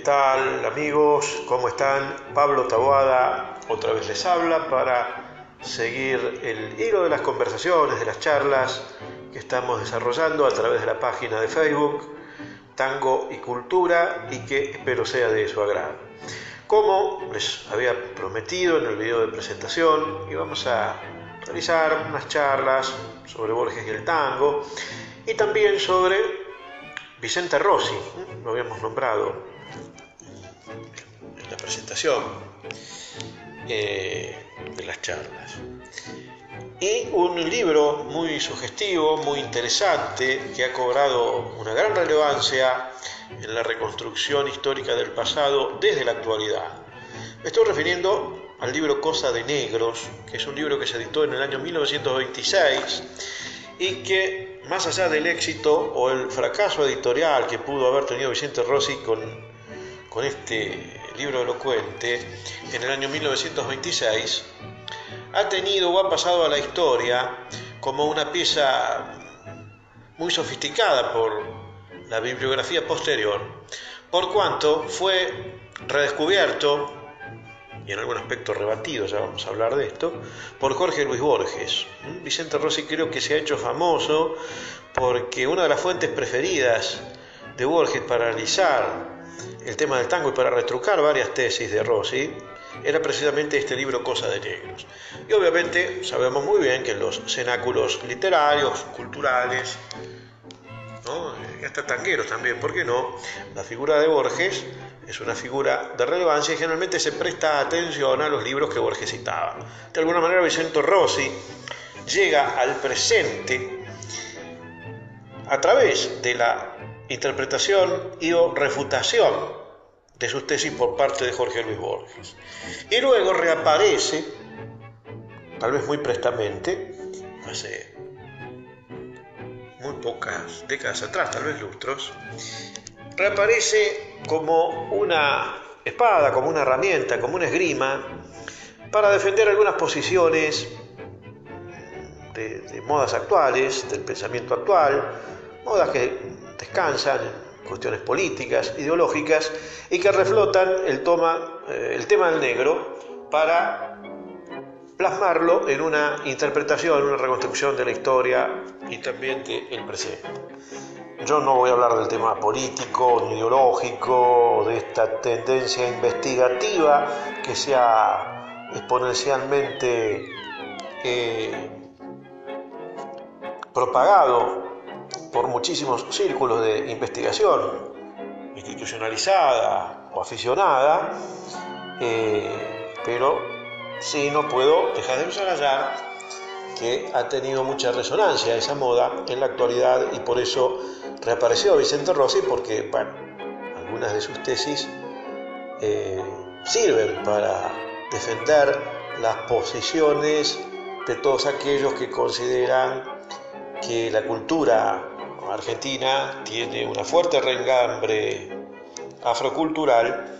tal, amigos? ¿Cómo están? Pablo Taboada otra vez les habla para seguir el hilo de las conversaciones, de las charlas que estamos desarrollando a través de la página de Facebook Tango y Cultura, y que espero sea de su agrado. Como les había prometido en el video de presentación, íbamos a realizar unas charlas sobre Borges y el tango, y también sobre Vicente Rossi, lo habíamos nombrado en la presentación de las charlas. Y un libro muy sugestivo, muy interesante, que ha cobrado una gran relevancia en la reconstrucción histórica del pasado desde la actualidad. Me estoy refiriendo al libro Cosa de Negros, que es un libro que se editó en el año 1926 y que, más allá del éxito o el fracaso editorial que pudo haber tenido Vicente Rossi con este libro elocuente en el año 1926, ha tenido o ha pasado a la historia como una pieza muy sofisticada por la bibliografía posterior, por cuanto fue redescubierto y en algún aspecto rebatido, ya vamos a hablar de esto, por Jorge Luis Borges. Vicente Rossi creo que se ha hecho famoso porque una de las fuentes preferidas de Borges para analizar el tema del tango y para retrucar varias tesis de Rossi era precisamente este libro Cosa de Negros. Y obviamente sabemos muy bien que en los cenáculos literarios, culturales, ¿no?, y hasta tangueros también, ¿por qué no?, la figura de Borges es una figura de relevancia y generalmente se presta atención a los libros que Borges citaba. De alguna manera Vicente Rossi llega al presente a través de la interpretación y o refutación de sus tesis por parte de Jorge Luis Borges. Y luego reaparece, tal vez muy prestamente, hace muy pocas décadas atrás, tal vez lustros, reaparece como una espada, como una herramienta, como una esgrima, para defender algunas posiciones de modas actuales, del pensamiento actual, modas que descansan en cuestiones políticas, ideológicas, y que reflotan el tema del negro para plasmarlo en una interpretación, en una reconstrucción de la historia y también del presente. Yo no voy a hablar del tema político ni ideológico, de esta tendencia investigativa que se ha exponencialmente propagado por muchísimos círculos de investigación institucionalizada o aficionada, pero sí no puedo dejar de subrayar que ha tenido mucha resonancia esa moda en la actualidad, y por eso reapareció Vicente Rossi, porque bueno, algunas de sus tesis sirven para defender las posiciones de todos aquellos que consideran que la cultura argentina tiene una fuerte raigambre afrocultural,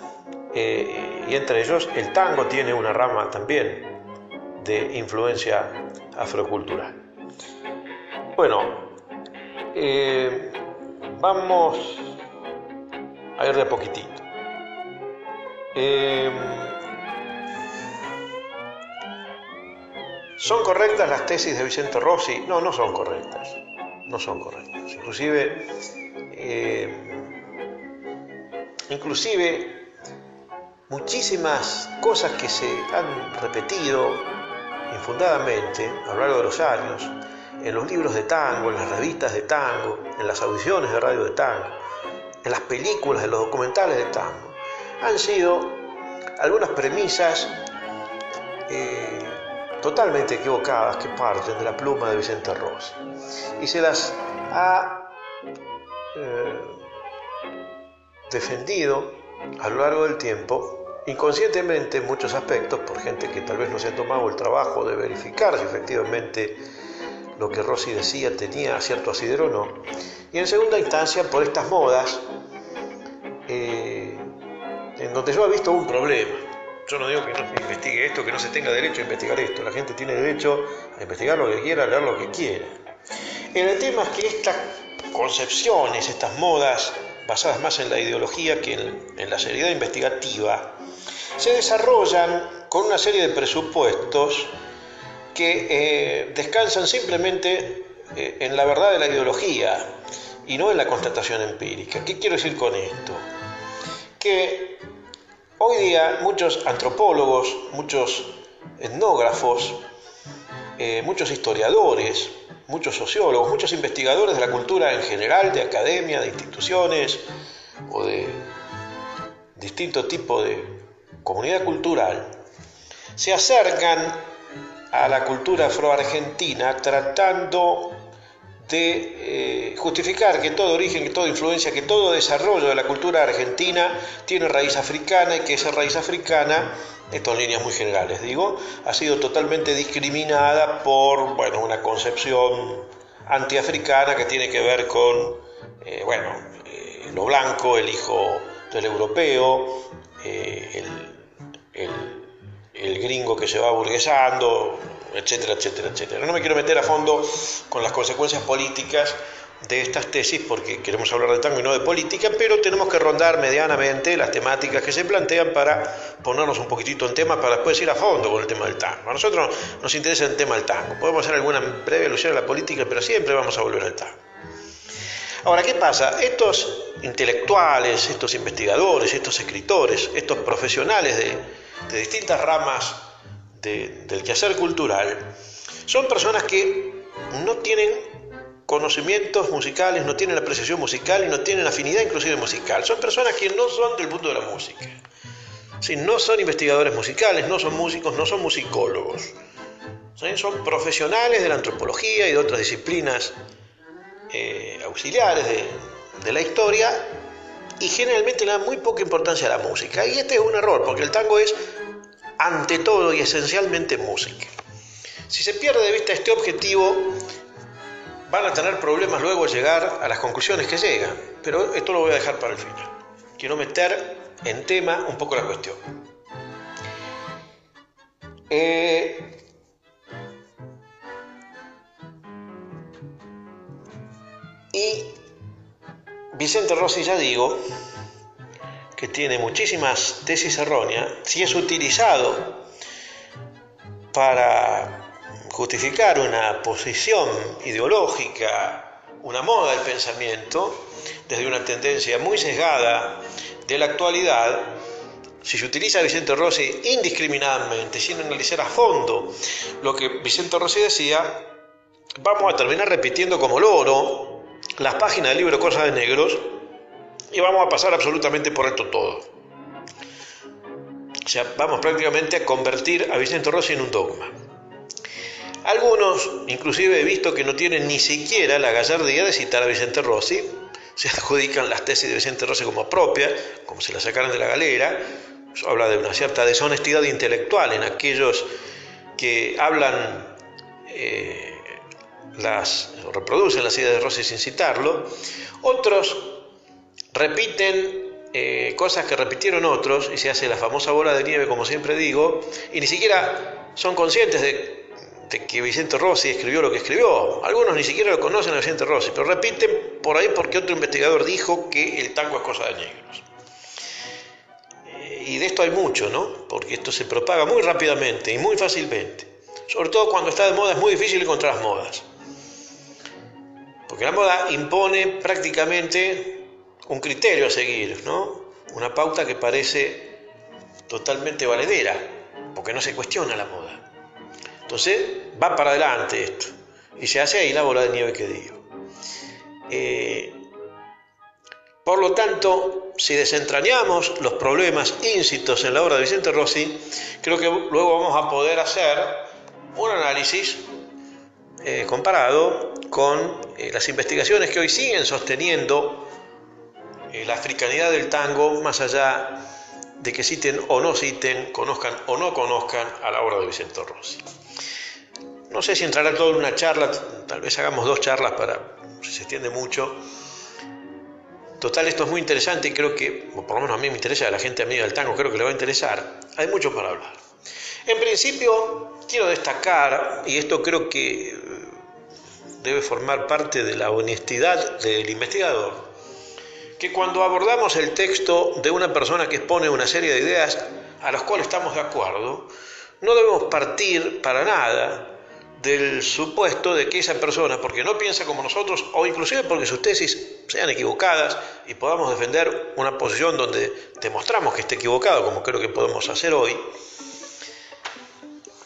y entre ellos el tango tiene una rama también de influencia afrocultural. Bueno, vamos a ir de a poquitito. ¿Son correctas las tesis de Vicente Rossi? No, no son correctas. No son correctas. Inclusive muchísimas cosas que se han repetido infundadamente a lo largo de los años en los libros de tango, en las revistas de tango, en las audiciones de radio de tango, en las películas, en los documentales de tango, han sido algunas premisas totalmente equivocadas que parten de la pluma de Vicente Rossi, y se las ha defendido a lo largo del tiempo, inconscientemente en muchos aspectos, por gente que tal vez no se ha tomado el trabajo de verificar si efectivamente lo que Rossi decía tenía cierto asidero o no, y en segunda instancia por estas modas en donde yo he visto un problema. Yo no digo que no se investigue esto, que no se tenga derecho a investigar esto. La gente tiene derecho a investigar lo que quiera, a leer lo que quiera. El tema es que estas concepciones, estas modas basadas más en la ideología que en la seriedad investigativa, se desarrollan con una serie de presupuestos que descansan simplemente en la verdad de la ideología y no en la constatación empírica. ¿Qué quiero decir con esto? Que hoy día muchos antropólogos, muchos etnógrafos, muchos historiadores, muchos sociólogos, muchos investigadores de la cultura en general, de academia, de instituciones o de distinto tipo de comunidad cultural, se acercan a la cultura afroargentina tratando de justificar que todo origen, que toda influencia, que todo desarrollo de la cultura argentina tiene raíz africana y que esa raíz africana, esto en líneas muy generales digo, ha sido totalmente discriminada por una concepción antiafricana que tiene que ver con lo blanco, el hijo del europeo, el gringo que se va burguesando, etcétera, etcétera, etcétera. No me quiero meter a fondo con las consecuencias políticas de estas tesis porque queremos hablar de tango y no de política, pero tenemos que rondar medianamente las temáticas que se plantean para ponernos un poquitito en tema para después ir a fondo con el tema del tango. A nosotros nos interesa el tema del tango. Podemos hacer alguna breve alusión a la política, pero siempre vamos a volver al tango. Ahora, ¿qué pasa? Estos intelectuales, estos investigadores, estos escritores, estos profesionales de distintas ramas del quehacer cultural, son personas que no tienen conocimientos musicales, no tienen apreciación musical y no tienen afinidad inclusive musical. Son personas que no son del mundo de la música. ¿Sí? No son investigadores musicales, no son músicos, no son musicólogos. ¿Sí? Son profesionales de la antropología y de otras disciplinas auxiliares de la historia y generalmente le dan muy poca importancia a la música. Y este es un error, porque el tango es ante todo y esencialmente música. Si se pierde de vista este objetivo, van a tener problemas luego al llegar a las conclusiones que llegan, pero esto lo voy a dejar para el final. Quiero meter en tema un poco la cuestión. Y Vicente Rossi, ya digo, que tiene muchísimas tesis erróneas, si es utilizado para justificar una posición ideológica, una moda del pensamiento, desde una tendencia muy sesgada de la actualidad, si se utiliza a Vicente Rossi indiscriminadamente, sin analizar a fondo lo que Vicente Rossi decía, vamos a terminar repitiendo como loro las páginas del libro Cosas de Negros y vamos a pasar absolutamente por alto todo. O sea, vamos prácticamente a convertir a Vicente Rossi en un dogma. Algunos, inclusive he visto que no tienen ni siquiera la gallardía de citar a Vicente Rossi, se adjudican las tesis de Vicente Rossi como propias, como si las sacaran de la galera. Eso habla de una cierta deshonestidad intelectual en aquellos que hablan reproducen las ideas de Rossi sin citarlo. Otros repiten cosas que repitieron otros y se hace la famosa bola de nieve, como siempre digo, y ni siquiera son conscientes de que Vicente Rossi escribió lo que escribió. Algunos ni siquiera lo conocen a Vicente Rossi, pero repiten por ahí porque otro investigador dijo que el tango es cosa de negros. Y de esto hay mucho, ¿no? Porque esto se propaga muy rápidamente y muy fácilmente. Sobre todo cuando está de moda es muy difícil encontrar las modas. Porque la moda impone prácticamente un criterio a seguir, ¿no? Una pauta que parece totalmente valedera, porque no se cuestiona la moda. Entonces va para adelante esto, y se hace ahí la bola de nieve que digo. Por lo tanto, si desentrañamos los problemas íncitos en la obra de Vicente Rossi, creo que luego vamos a poder hacer un análisis comparado con las investigaciones que hoy siguen sosteniendo la africanidad del tango, más allá de que citen o no citen, conozcan o no conozcan a la obra de Vicente Rossi. No sé si entrará todo en una charla, tal vez hagamos 2 charlas para, si se extiende mucho. Total, esto es muy interesante y creo que, o por lo menos a mí me interesa, a la gente amiga del tango creo que le va a interesar. Hay mucho para hablar. En principio, quiero destacar, y esto creo que debe formar parte de la honestidad del investigador, que cuando abordamos el texto de una persona que expone una serie de ideas a las cuales estamos de acuerdo, no debemos partir para nada del supuesto de que esa persona, porque no piensa como nosotros, o inclusive porque sus tesis sean equivocadas y podamos defender una posición donde demostramos que esté equivocado, como creo que podemos hacer hoy,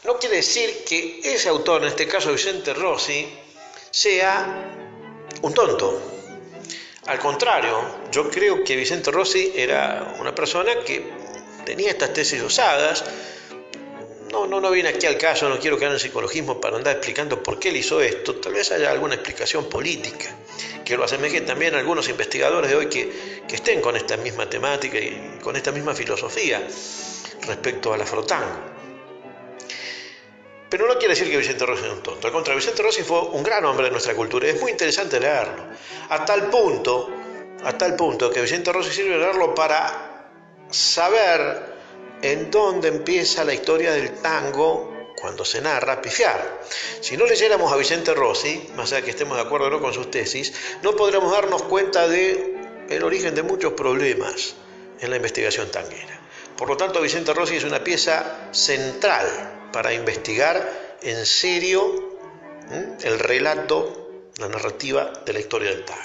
no quiere decir que ese autor, en este caso Vicente Rossi, sea un tonto. Al contrario, yo creo que Vicente Rossi era una persona que tenía estas tesis usadas. No viene aquí al caso, no quiero caer en psicologismo para andar explicando por qué él hizo esto. Tal vez haya alguna explicación política que lo asemeje también a algunos investigadores de hoy que estén con esta misma temática y con esta misma filosofía respecto a la Afrotango. Pero no quiere decir que Vicente Rossi es un tonto. Al contrario, Vicente Rossi fue un gran hombre de nuestra cultura. Es muy interesante leerlo. A tal punto que Vicente Rossi sirve de leerlo para saber en dónde empieza la historia del tango cuando se narra, pifiar. Si no leyéramos a Vicente Rossi, más allá que estemos de acuerdo o no con sus tesis, no podremos darnos cuenta del origen de muchos problemas en la investigación tanguera. Por lo tanto, Vicente Rossi es una pieza central para investigar en serio el relato, la narrativa de la historia del tango,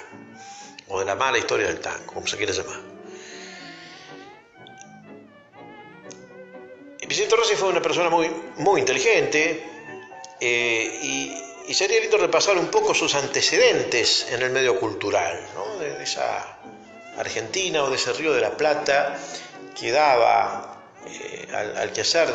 o de la mala historia del tango, como se quiere llamar. Vicente Rossi fue una persona muy inteligente y sería lindo repasar un poco sus antecedentes en el medio cultural, ¿no? De esa Argentina o de ese Río de la Plata que daba al quehacer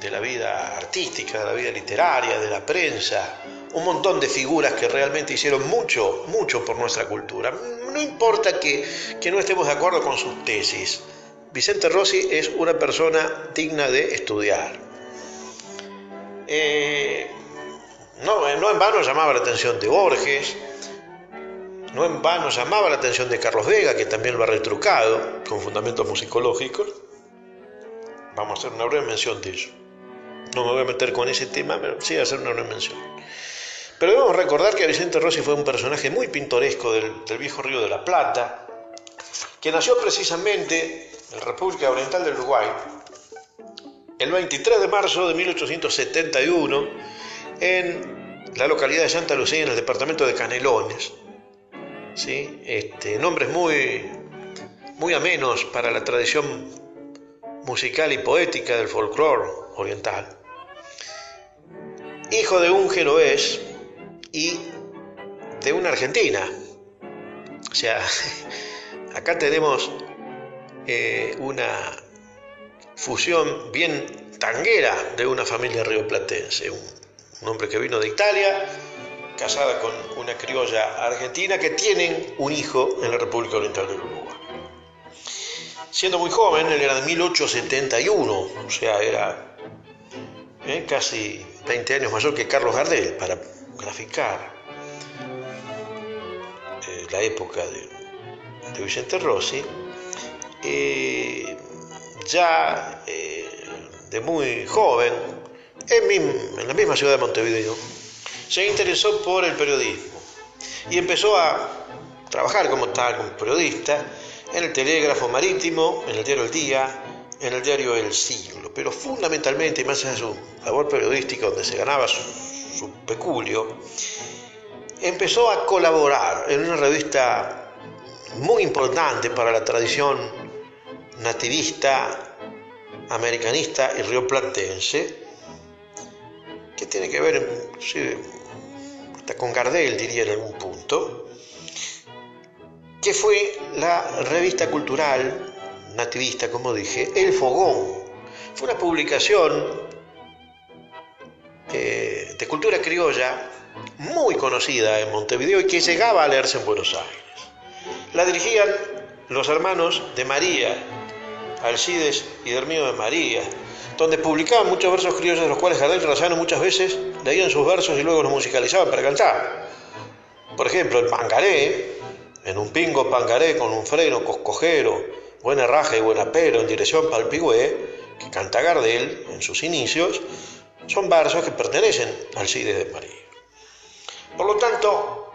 de la vida artística, de la vida literaria, de la prensa, un montón de figuras que realmente hicieron mucho por nuestra cultura. No importa que no estemos de acuerdo con sus tesis, Vicente Rossi es una persona digna de estudiar. No en vano llamaba la atención de Borges, no en vano llamaba la atención de Carlos Vega, que también lo ha retrucado con fundamentos musicológicos. Vamos a hacer una breve mención de ello. No me voy a meter con ese tema, pero sí a hacer una breve mención. Pero debemos recordar que Vicente Rossi fue un personaje muy pintoresco del viejo Río de la Plata, que nació precisamente en la República Oriental del Uruguay el 23 de marzo de 1871 en la localidad de Santa Lucía, en el departamento de Canelones. ¿Sí? Nombres muy amenos para la tradición musical y poética del folclore oriental. Hijo de un genovés y de una argentina. O sea, acá tenemos una fusión bien tanguera de una familia rioplatense. Un hombre que vino de Italia, casada con una criolla argentina, que tienen un hijo en la República Oriental del Uruguay. Siendo muy joven, él era de 1871, o sea, era casi 20 años mayor que Carlos Gardel, para graficar la época de Vicente Rossi. Ya de muy joven, en la misma ciudad de Montevideo, se interesó por el periodismo y empezó a trabajar como periodista en el Telégrafo Marítimo, en el diario El Día, en el diario El Siglo, pero fundamentalmente, y más allá de su labor periodística donde se ganaba su peculio, empezó a colaborar en una revista muy importante para la tradición nativista, americanista y rioplatense, que tiene que ver hasta con Gardel, diría en algún punto, que fue la revista cultural nativista, como dije, El Fogón. Fue una publicación de cultura criolla muy conocida en Montevideo y que llegaba a leerse en Buenos Aires. La dirigían los hermanos de María, Alcides y Hermínio de María, donde publicaban muchos versos criollos, de los cuales Gardel y Razano muchas veces leían sus versos y luego los musicalizaban para cantar. Por ejemplo, el pangaré, en un pingo pangaré con un freno coscojero, buena raja y buena pero en dirección Palpigüé, que canta Gardel en sus inicios, son versos que pertenecen a Alcides de María. Por lo tanto,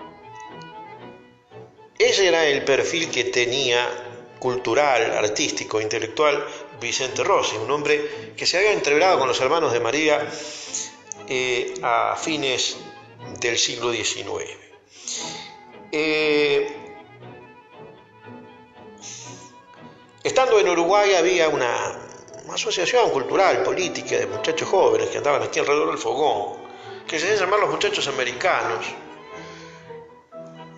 Ese era el perfil que tenía cultural, artístico, intelectual Vicente Rossi, un hombre que se había entreverado con los hermanos de María a fines del siglo XIX. Estando en Uruguay había una asociación cultural, política de muchachos jóvenes que andaban aquí alrededor del fogón, que se hacían llamar los muchachos americanos.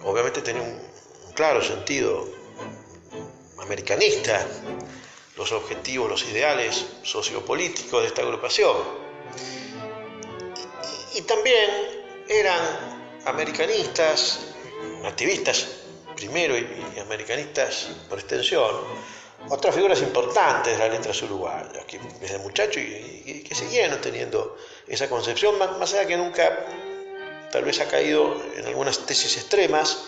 Obviamente tenía un claro sentido americanista los objetivos, los ideales sociopolíticos de esta agrupación. Y también eran americanistas, activistas primero y americanistas por extensión, otras figuras importantes de las letras uruguayas, que desde muchacho y que seguían teniendo esa concepción, más allá que nunca tal vez ha caído en algunas tesis extremas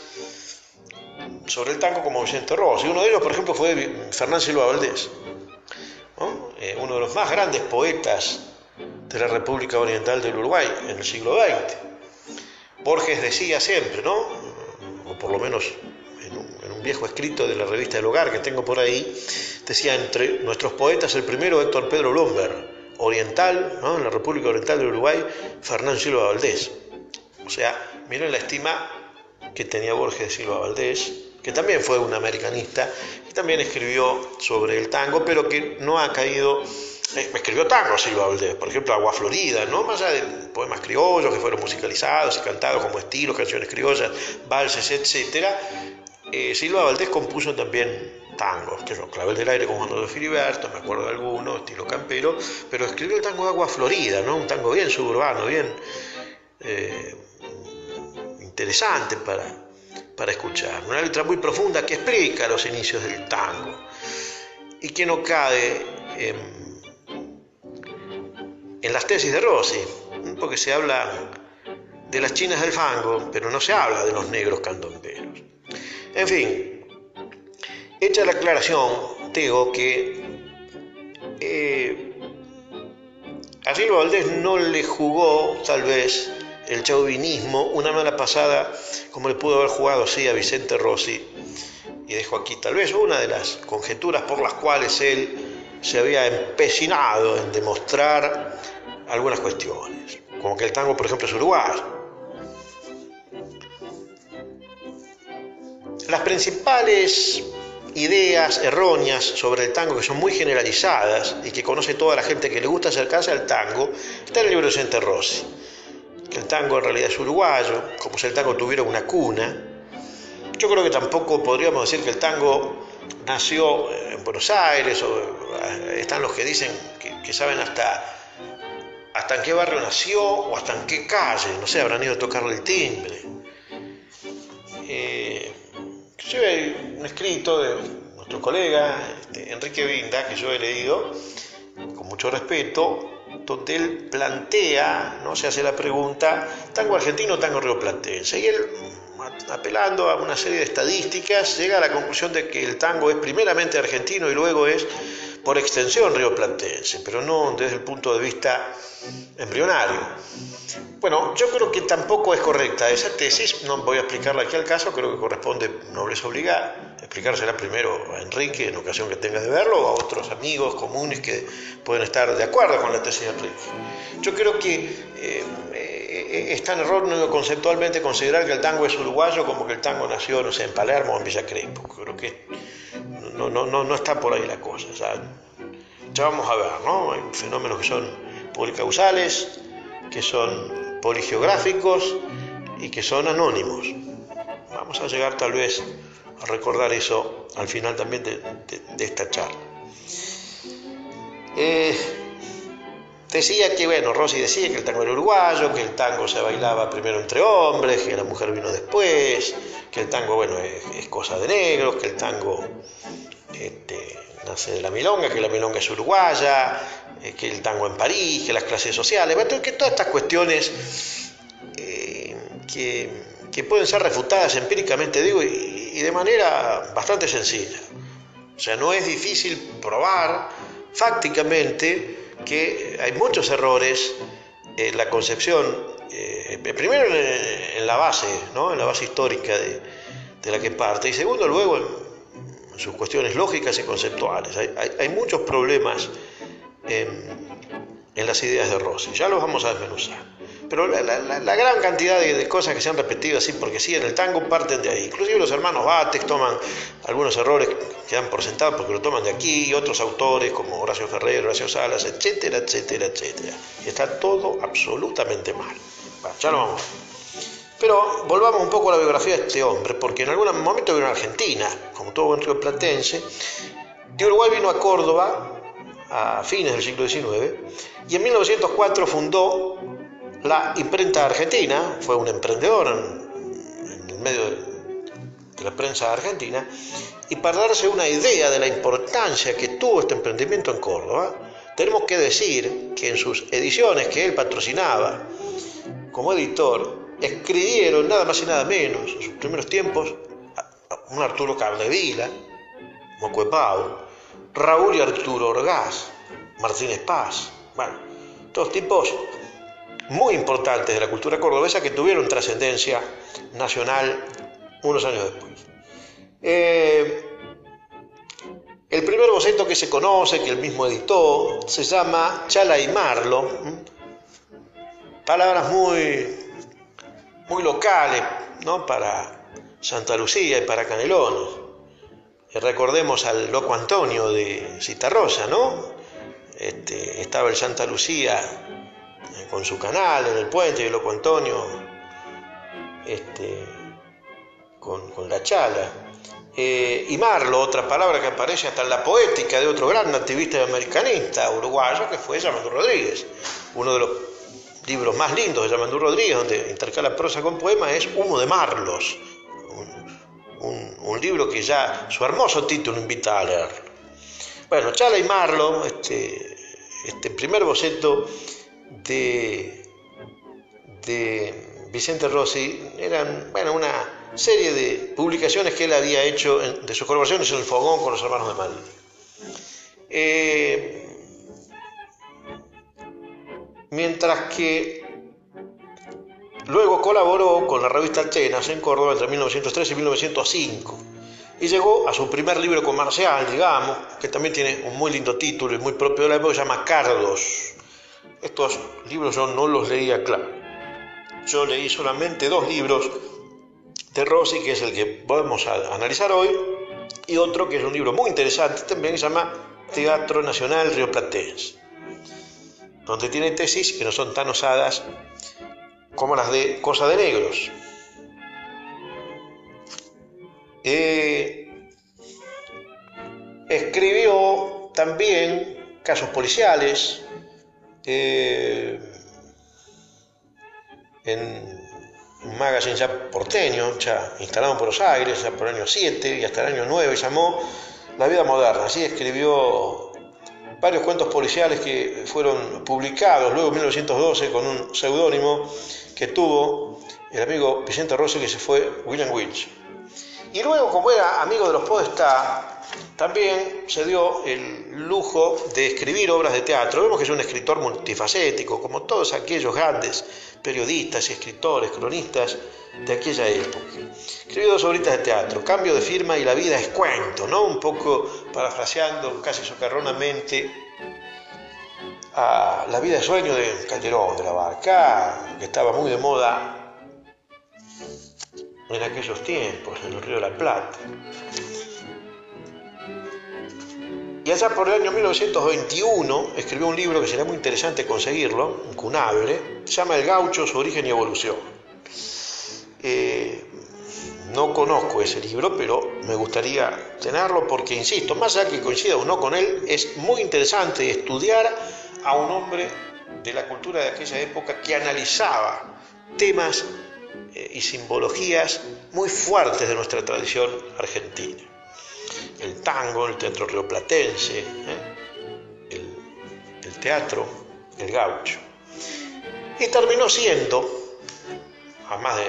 sobre el tango como Vicente Rossi. Uno de ellos, por ejemplo, fue Fernán Silva Valdés, ¿no? Uno de los más grandes poetas de la República Oriental del Uruguay en el siglo XX. Borges decía siempre, ¿no? O por lo menos en un viejo escrito de la revista El Hogar que tengo por ahí, decía: entre nuestros poetas el primero Héctor Pedro Blomberg, oriental, ¿no? En la República Oriental del Uruguay, Fernán Silva Valdés. O sea, miren la estima que tenía Borges de Silva Valdés, que también fue un americanista, y también escribió sobre el tango, pero que no ha caído. Escribió tango Silva Valdés, por ejemplo, Agua Florida, ¿no? Más allá de poemas criollos que fueron musicalizados y cantados como estilos, canciones criollas, valses, etc. Silva Valdés compuso también tangos, que son Clavel del Aire con Juan Rodolfo Filiberto, me acuerdo de alguno, estilo campero, pero escribió el tango de Agua Florida, ¿no? Un tango bien suburbano, bien interesante para escuchar. Una letra muy profunda que explica los inicios del tango y que no cae en las tesis de Rossi, porque se habla de las chinas del fango, pero no se habla de los negros candomberos. En fin, hecha la aclaración, digo que a Silva Valdés no le jugó, tal vez, el chauvinismo una mala pasada como le pudo haber jugado, sí, a Vicente Rossi. Y dejo aquí tal vez una de las conjeturas por las cuales él se había empecinado en demostrar algunas cuestiones, como que el tango, por ejemplo, es uruguayo. Las principales ideas erróneas sobre el tango, que son muy generalizadas y que conoce toda la gente que le gusta acercarse al tango, está en el libro de Vicente Rossi, que el tango en realidad es uruguayo, como si el tango tuviera una cuna. Yo creo que tampoco podríamos decir que el tango nació en Buenos Aires, o están los que dicen que saben hasta en qué barrio nació o hasta en qué calle, no sé, habrán ido a tocarle el timbre. Hay un escrito de nuestro colega Enrique Vinda, que yo he leído con mucho respeto, donde él plantea, ¿no? Se hace la pregunta: ¿tango argentino o tango rioplatense? Y él, apelando a una serie de estadísticas, llega a la conclusión de que el tango es primeramente argentino y luego es, por extensión, rioplatense, pero no desde el punto de vista embrionario. Bueno, yo creo que tampoco es correcta esa tesis, no voy a explicarla aquí al caso, creo que corresponde, nobleza obligada, explicársela primero a Enrique en ocasión que tenga de verlo, o a otros amigos comunes que pueden estar de acuerdo con la tesis de Enrique. Yo creo que es tan erróneo conceptualmente considerar que el tango es uruguayo como que el tango nació, no sé, en Palermo o en Villa Crespo. Creo que no está por ahí la cosa. Ya vamos a ver, ¿no? Hay fenómenos que son policausales, que son poligeográficos y que son anónimos. Vamos a llegar tal vez a recordar eso al final también de esta charla. Decía que, bueno, Rossi decía que el tango era uruguayo, que el tango se bailaba primero entre hombres, que la mujer vino después, que el tango, bueno, es cosa de negros, que el tango nace de la milonga, que la milonga es uruguaya, que el tango en París, que las clases sociales, que todas estas cuestiones que pueden ser refutadas empíricamente, digo, y de manera bastante sencilla. O sea, no es difícil probar fácticamente que hay muchos errores en la concepción, primero en la base, ¿no? En la base histórica de la que parte, y segundo, luego en sus cuestiones lógicas y conceptuales. Hay muchos problemas en las ideas de Rossi, ya los vamos a desmenuzar. Pero la gran cantidad de cosas que se han repetido así porque sí en el tango parten de ahí. Inclusive los hermanos Bates toman algunos errores que dan por sentado porque lo toman de aquí, y otros autores como Horacio Ferrer, Horacio Salas, etcétera, etcétera, etcétera. Y está todo absolutamente mal. Bueno, ya lo vamos a ver. Pero volvamos un poco a la biografía de este hombre, porque en algún momento vino a Argentina, como todo buen rioplatense. De Uruguay vino a Córdoba a fines del siglo XIX y en 1904 fundó la Imprenta Argentina. Fue un emprendedor en el medio de la prensa argentina, y para darse una idea de la importancia que tuvo este emprendimiento en Córdoba, tenemos que decir que en sus ediciones que él patrocinaba como editor, escribieron nada más y nada menos en sus primeros tiempos un Arturo Capdevila, Moco de Pau, Raúl y Arturo Orgaz, Martínez Paz, bueno, todos tipos muy importantes de la cultura cordobesa que tuvieron trascendencia nacional unos años después. El primer boceto que se conoce, que él mismo editó, se llama Chala y Marlo, palabras muy locales, ¿no?, para Santa Lucía y para Canelones. Recordemos al loco Antonio de Citarrosa, ¿no? Estaba el Santa Lucía con su canal en el puente, y el loco Antonio con la chala. Y Marlo, otra palabra que aparece hasta en la poética de otro gran activista y americanista uruguayo, que fue Yamandú Rodríguez. Uno de los libros más lindos de Yamandú Rodríguez, donde intercala prosa con poema, es Humo de Marlos, un libro que ya su hermoso título invita a leer. Bueno, Chala y Marlo, este primer boceto de Vicente Rossi, eran, bueno, una serie de publicaciones que él había hecho de sus colaboraciones en el Fogón con los hermanos de Madrid. Mientras que luego colaboró con la revista Atenas en Córdoba entre 1903 y 1905 y llegó a su primer libro comercial, digamos, que también tiene un muy lindo título y muy propio de la época, se llama Cardos. Estos libros yo no los leía, claro. Yo leí solamente 2 libros de Rossi, que es el que vamos a analizar hoy, y otro que es un libro muy interesante también, que se llama Teatro Nacional Rioplatense, donde tiene tesis que no son tan osadas como las de Cosa de Negros. Escribió también casos policiales en un magazine ya porteño, ya instalado en Buenos Aires, ya por el año 7 y hasta el año 9, llamó La Vida Moderna. Así escribió varios cuentos policiales que fueron publicados luego en 1912 con un seudónimo que tuvo el amigo Vicente Rossi, que se fue William Wilson. Y luego, como era amigo de los Podestá, también se dio el lujo de escribir obras de teatro. Vemos que es un escritor multifacético, como todos aquellos grandes periodistas y escritores, cronistas de aquella época. Escribió 2 obritas de teatro, Cambio de firma y La vida es cuento, ¿no? Un poco parafraseando casi socarronamente a La vida de sueño de Calderón de la Barca, que estaba muy de moda en aquellos tiempos, en el Río de la Plata. Y allá por el año 1921 escribió un libro que sería muy interesante conseguirlo, incunable, se llama El Gaucho, su origen y evolución. No conozco ese libro, pero me gustaría tenerlo porque, insisto, más allá que coincida o no con él, es muy interesante estudiar a un hombre de la cultura de aquella época que analizaba temas y simbologías muy fuertes de nuestra tradición argentina. El tango, el teatro rioplatense, el teatro, el gaucho. Y terminó siendo, además de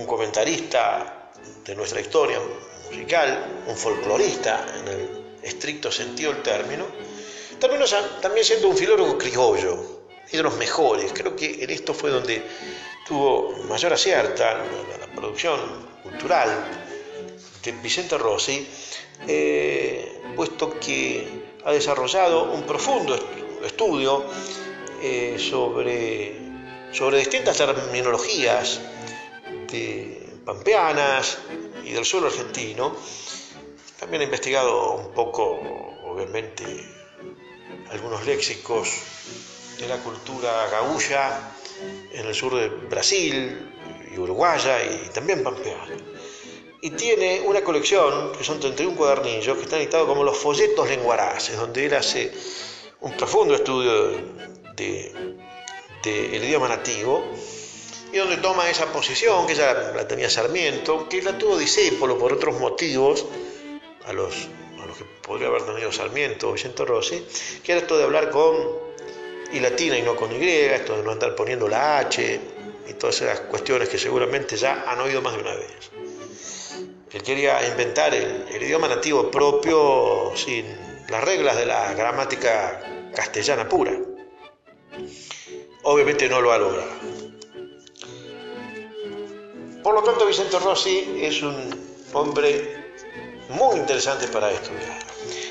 un comentarista de nuestra historia musical, un folclorista en el estricto sentido del término, terminó también siendo un filólogo criollo, y de los mejores. Creo que en esto fue donde tuvo mayor acierto, la producción cultural de Vicente Rossi, puesto que ha desarrollado un profundo estudio sobre distintas terminologías pampeanas y del suelo argentino. También ha investigado un poco, obviamente, algunos léxicos de la cultura gaúcha en el sur de Brasil y uruguaya y también pampeana. Y tiene una colección, que son 31 cuadernillos, que están editados como los folletos lenguaraces, donde él hace un profundo estudio del idioma nativo, y donde toma esa posición, que ya la tenía Sarmiento, que la tuvo Discépolo por otros motivos, a los que podría haber tenido Sarmiento o Vicente Rossi, que era esto de hablar con I latina y no con Y, esto de no andar poniendo la H, y todas esas cuestiones que seguramente ya han oído más de una vez. Él quería inventar el idioma nativo propio sin las reglas de la gramática castellana pura. Obviamente no lo ha logrado. Por lo tanto, Vicente Rossi es un hombre muy interesante para estudiar.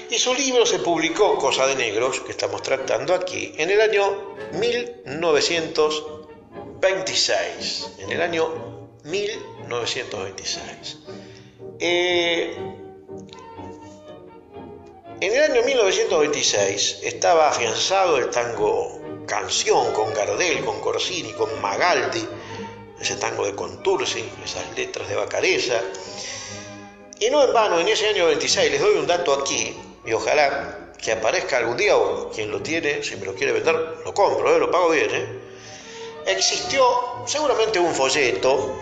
Y su libro se publicó, Cosa de Negros, que estamos tratando aquí, en el año 1926. En el año 1926. En el año 1926 estaba afianzado el tango canción con Gardel, con Corsini, con Magaldi, ese tango de Contursi, esas letras de Vacarezza. Y no en vano, en ese año 26, les doy un dato aquí, y ojalá que aparezca algún día, o quien lo tiene, si me lo quiere vender, lo compro, lo pago bien. Existió seguramente un folleto,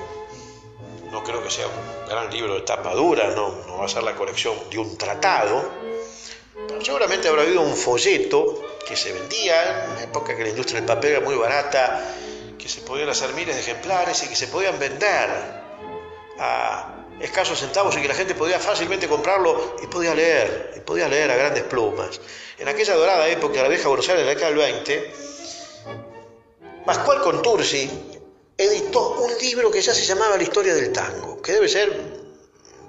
no creo que sea un gran libro de tapa dura, no va a ser la colección de un tratado, pero seguramente habrá habido un folleto que se vendía en una época que la industria del papel era muy barata, que se podían hacer miles de ejemplares y que se podían vender a escasos centavos y que la gente podía fácilmente comprarlo y podía leer a grandes plumas. En aquella dorada época, la vieja Buenos Aires de la década del 20, Pascual Contursi editó un libro que ya se llamaba La historia del tango, que debe ser el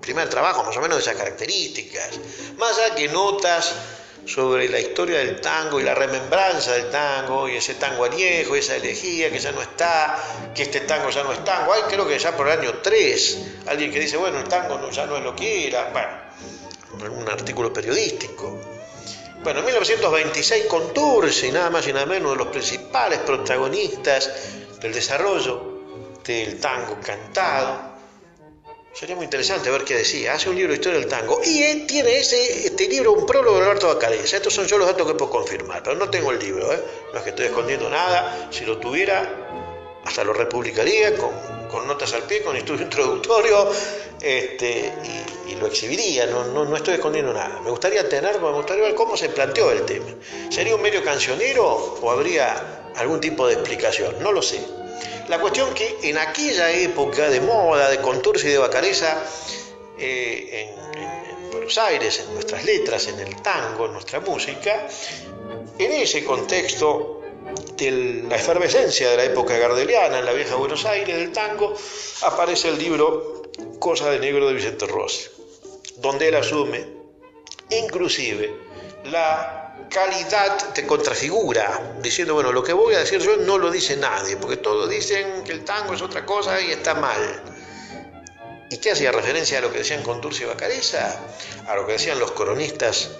primer trabajo más o menos de esas características, más allá que notas sobre la historia del tango y la remembranza del tango y ese tango añejo y esa elegía que ya no está, que este tango ya no es tango. Hay creo que ya por el año 3 alguien que dice, bueno, el tango ya no es lo que era, bueno, un artículo periodístico. Bueno, en 1926 Contursi, nada más y nada menos, uno de los principales protagonistas del desarrollo del tango cantado. Sería muy interesante ver qué decía. Hace un libro de historia del tango y él tiene este libro, un prólogo de Alberto Vacarezza. Estos son yo los datos que puedo confirmar, pero no tengo el libro, no es que estoy escondiendo nada. Si lo tuviera, hasta lo republicaría con notas al pie, con estudio introductorio, y lo exhibiría. No estoy escondiendo nada. Me gustaría ver cómo se planteó el tema. ¿Sería un medio cancionero o habría algún tipo de explicación? No lo sé. La cuestión que en aquella época de moda, de Contursi y de Vacarezza, en Buenos Aires, en nuestras letras, en el tango, en nuestra música, en ese contexto de la efervescencia de la época gardeliana en la vieja Buenos Aires del tango, aparece el libro Cosa de Negro de Vicente Rossi, donde él asume inclusive la calidad de contrafigura, diciendo, bueno, lo que voy a decir yo no lo dice nadie, porque todos dicen que el tango es otra cosa y está mal. ¿Y qué hacía referencia a lo que decían Contursi y Vacarezza? A lo que decían los cronistas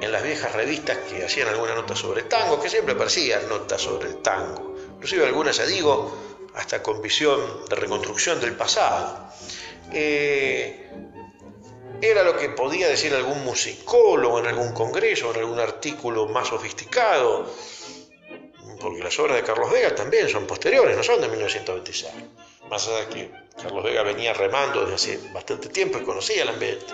en las viejas revistas que hacían alguna nota sobre el tango, que siempre aparecían notas sobre el tango, inclusive algunas, ya digo, hasta con visión de reconstrucción del pasado. Era lo que podía decir algún musicólogo en algún congreso, en algún artículo más sofisticado, porque las obras de Carlos Vega también son posteriores, no son de 1926. Más allá de que Carlos Vega venía remando desde hace bastante tiempo y conocía el ambiente.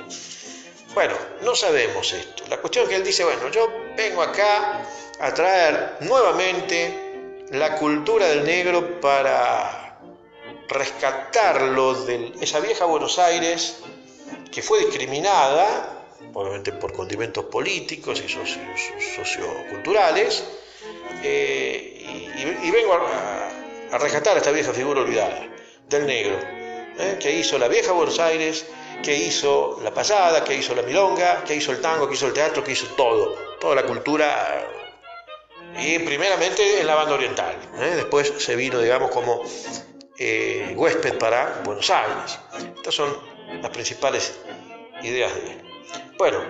Bueno, no sabemos esto. La cuestión es que él dice, bueno, yo vengo acá a traer nuevamente la cultura del negro para rescatarlo de esa vieja Buenos Aires que fue discriminada, obviamente por condimentos políticos y socioculturales, y vengo a rescatar esta vieja figura olvidada del negro. que hizo la vieja Buenos Aires, que hizo la payada, que hizo la milonga, que hizo el tango, que hizo el teatro, que hizo toda la cultura, y primeramente en la banda oriental. Después se vino, digamos, como huésped para Buenos Aires. Estas son las principales ideas de él. Bueno,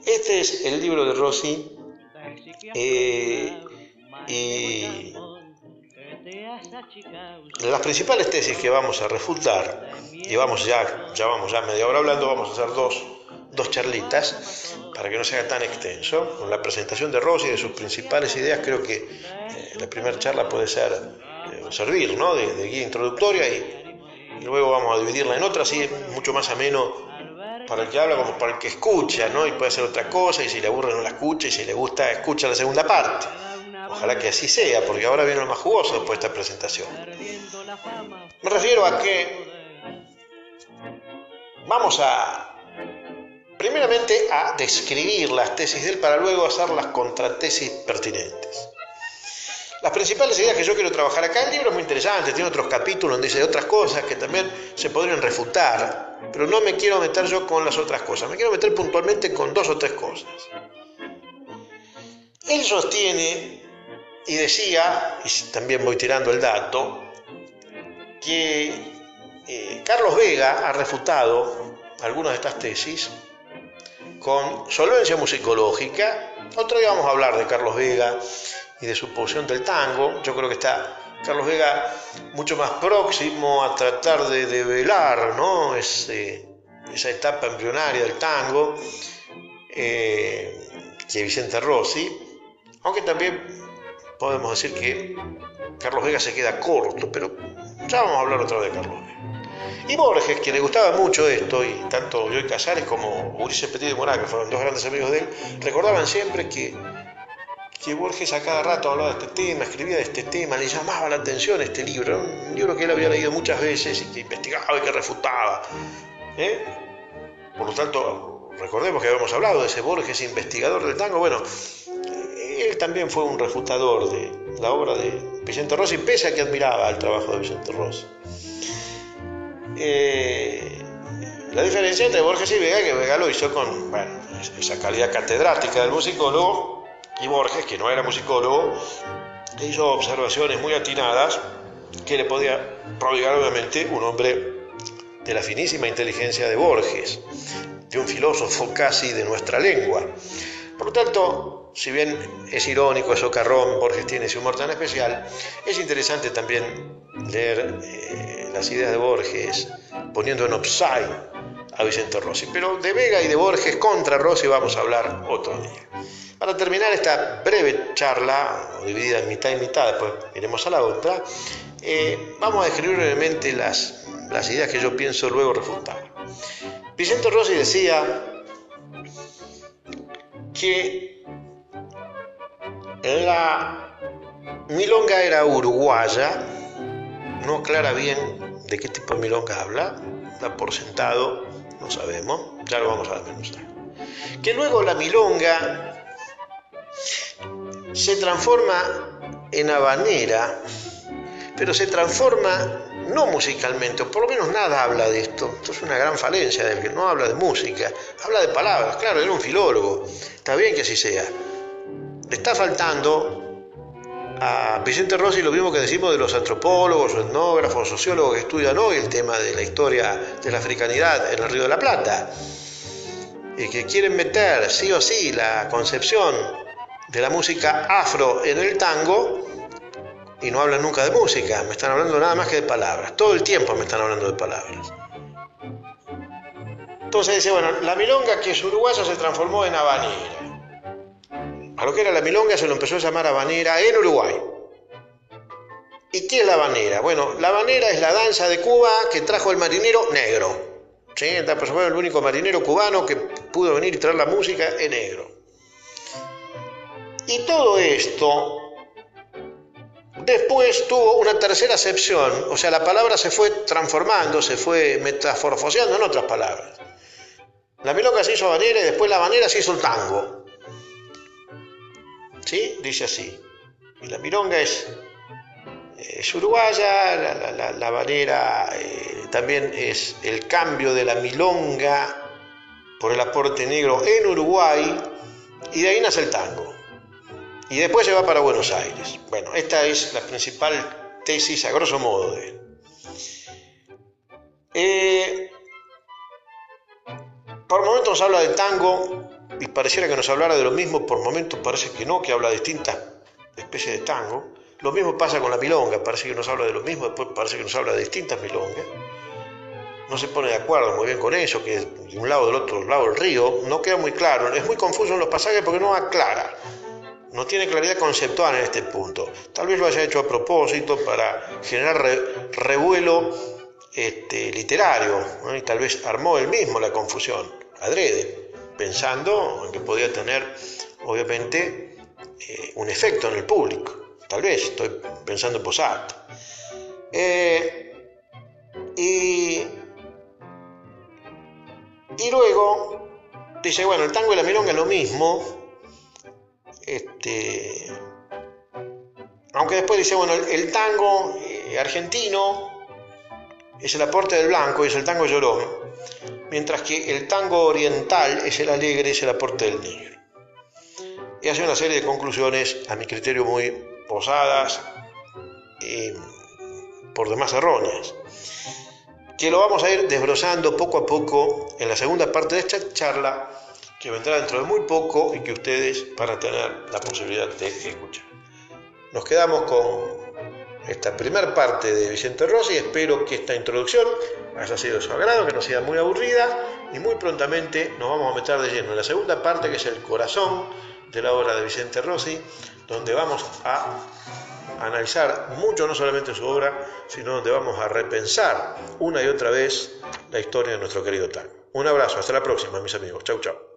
este es el libro de Rossi, y las principales tesis que vamos a refutar, y vamos ya media hora hablando, vamos a hacer dos charlitas para que no sea tan extenso. Con la presentación de Rossi y de sus principales ideas, creo que la primera charla puede servir, ¿no?, de guía introductoria, y luego vamos a dividirla en otras, así mucho más ameno para el que habla como para el que escucha, ¿no? Y puede hacer otra cosa, y si le aburre no la escucha, y si le gusta escucha la segunda parte. Ojalá que así sea, porque ahora viene lo más jugoso después de esta presentación. Me refiero a que vamos primeramente a describir las tesis de él para luego hacer las contratesis pertinentes. Las principales ideas que yo quiero trabajar acá, el libro es muy interesante, tiene otros capítulos donde dice otras cosas que también se podrían refutar, pero no me quiero meter yo con las otras cosas, me quiero meter puntualmente con 2 o 3 cosas. Él sostiene y decía, y también voy tirando el dato, que Carlos Vega ha refutado algunas de estas tesis con solvencia musicológica. Otro día vamos a hablar de Carlos Vega y de su posición del tango. Yo creo que está Carlos Vega mucho más próximo a tratar de develar, ¿no?, esa etapa embrionaria del tango, que Vicente Rossi, aunque también podemos decir que Carlos Vega se queda corto, pero ya vamos a hablar otra vez de Carlos Vega. Y Borges, que le gustaba mucho esto, y tanto Bioy Casares como Ulises Petit de Moraes, que fueron 2 grandes amigos de él, recordaban siempre que Borges a cada rato hablaba de este tema, escribía de este tema, le llamaba la atención este libro, un libro que él había leído muchas veces y que investigaba y que refutaba. Por lo tanto, recordemos que habíamos hablado de ese Borges investigador del tango. Bueno, él también fue un refutador de la obra de Vicente Rossi, pese a que admiraba el trabajo de Vicente Rossi. La diferencia entre Borges y Vega es que Vega lo hizo con esa calidad catedrática del musicólogo, y Borges, que no era musicólogo, le hizo observaciones muy atinadas que le podía prodigar obviamente un hombre de la finísima inteligencia de Borges, de un filósofo casi de nuestra lengua. Por lo tanto, si bien es irónico, es socarrón, Borges tiene ese humor tan especial, es interesante también leer las ideas de Borges poniendo en offside a Vicente Rossi. Pero de Vega y de Borges contra Rossi vamos a hablar otro día. Para terminar esta breve charla, dividida en mitad y mitad, después iremos a la otra, vamos a describir brevemente las ideas que yo pienso luego refutar. Vicente Rossi decía que la milonga era uruguaya, no aclara bien de qué tipo de milonga habla, da por sentado, no sabemos, ya lo vamos a desmenuzar. Que luego la milonga se transforma en habanera, pero se transforma no musicalmente, o por lo menos nada habla de esto. Esto es una gran falencia de él, que no habla de música, habla de palabras. Claro, era un filólogo, está bien que así sea. Le está faltando a Vicente Rossi lo mismo que decimos de los antropólogos, o etnógrafos, sociólogos que estudian hoy el tema de la historia de la africanidad en el Río de la Plata, y que quieren meter sí o sí la concepción de la música afro en el tango, y no hablan nunca de música, me están hablando nada más que de palabras, todo el tiempo me están hablando de palabras. Entonces dice, bueno, la milonga, que es uruguaya, se transformó en habanera. A lo que era la milonga se lo empezó a llamar habanera en Uruguay. ¿Y qué es la habanera? Bueno, la habanera es la danza de Cuba que trajo el marinero negro. ¿Sí? Por supuesto, el único marinero cubano que pudo venir y traer la música en negro. Y todo esto después tuvo una tercera acepción, o sea, la palabra se fue transformando, se fue metamorfoseando en otras palabras. La milonga se hizo habanera y después la habanera se hizo el tango. ¿Sí? Dice así. Y la milonga es uruguaya, la habanera también es el cambio de la milonga por el aporte negro en Uruguay, y de ahí nace el tango. Y después se va para Buenos Aires. Bueno, esta es la principal tesis, a grosso modo, de él. Por momentos nos habla de tango y pareciera que nos hablara de lo mismo, por momentos parece que no, que habla de distintas especies de tango. Lo mismo pasa con la milonga, parece que nos habla de lo mismo, después parece que nos habla de distintas milongas. No se pone de acuerdo muy bien con eso, que de un lado del otro lado del río, no queda muy claro, es muy confuso en los pasajes porque no aclara, no tiene claridad conceptual en este punto. Tal vez lo haya hecho a propósito para generar revuelo literario, ¿no? Y tal vez armó él mismo la confusión, adrede, pensando en que podía tener, obviamente, un efecto en el público. Tal vez, estoy pensando en voz alta. Y luego dice, bueno, el tango y la milonga es lo mismo, aunque después dice, bueno, el tango argentino es el aporte del blanco y es el tango llorón, mientras que el tango oriental es el alegre, es el aporte del negro. Y hace una serie de conclusiones, a mi criterio, muy osadas y por demás erróneas, que lo vamos a ir desbrozando poco a poco en la segunda parte de esta charla, que vendrá dentro de muy poco y que ustedes van a tener la posibilidad de escuchar. Nos quedamos con esta primera parte de Vicente Rossi. Espero que esta introducción haya sido de su agrado, que no sea muy aburrida, y muy prontamente nos vamos a meter de lleno en la segunda parte, que es el corazón de la obra de Vicente Rossi, donde vamos a analizar mucho, no solamente su obra, sino donde vamos a repensar una y otra vez la historia de nuestro querido tango. Un abrazo, hasta la próxima, mis amigos. Chau, chau.